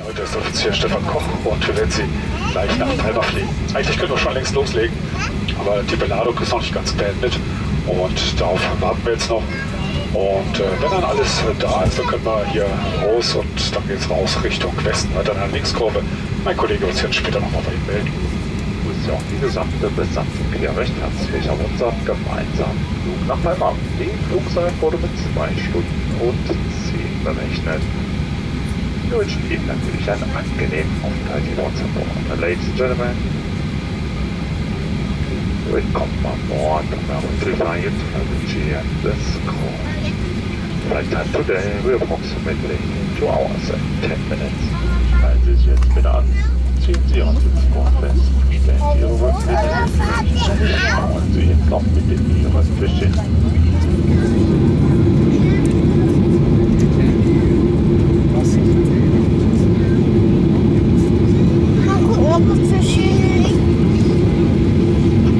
Heute ist Offizier Stefan Koch und wir werden Sie gleich nach Palma fliegen. Eigentlich können wir schon längst loslegen, aber die Beladung ist noch nicht ganz beendet und darauf warten wir jetzt noch. Und wenn dann alles da ist, dann können wir hier raus und dann geht es raus Richtung Westen, weiter in der Linkskurve. Mein Kollege wird sich jetzt später nochmal bei Ihnen melden. Grüße auch die gesamte Besatzung recht herzlich auf unserem gemeinsamen Flug nach Palma. Die Flugzeit wurde mit 2 Stunden und 10 berechnet. Wir wünschen Ihnen natürlich einen angenehmen Aufenthalt hier bei uns an Bord. Ladies and Gentlemen, willkommen an Bord of our Flying Strategy and this call. Flight time today will approximately 2 hours and 10 minutes. Schnallen Sie sich jetzt bitte an, ziehen Sie Ihren Sitzkorb fest, stellen Sie Ihre Rückenlehne und schauen Sie noch mit in Ihren Fischen.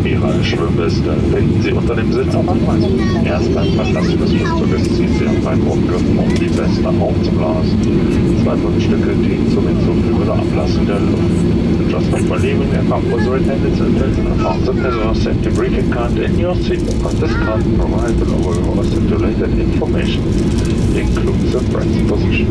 Ihre Schwimmweste finden Sie unter dem Sitz am Anfang. Erst beim Verlassen des Flugzeuges ziehen Sie auf einen Rundgriff, um die Weste aufzublasen. 2 Mundstücke dienen zum Hinzufügen oder Ablassen der Luft. Just before leaving, aircraft was intended to inform the passenger safety briefing card in your seat. This card provides below stipulated information, includes the brace position.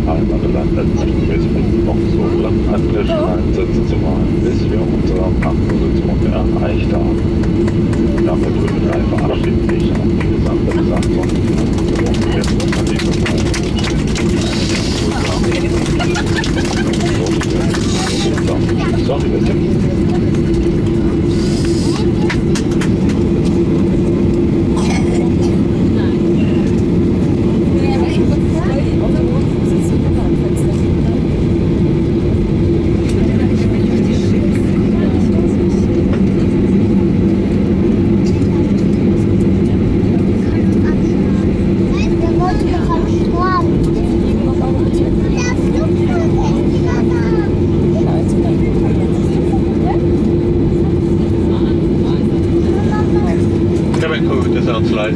Einmal gelandet, möchten wir es bitten, noch so lange Angeschnallt zu machen, bis wir unsere Parkposition erreicht haben. Damit würde ich verabschieden dich auf die gesamte Besatzung und jetzt an die Sorry, bitte. Cabin crew, das sounds leid.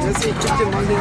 Also ich bitte mal den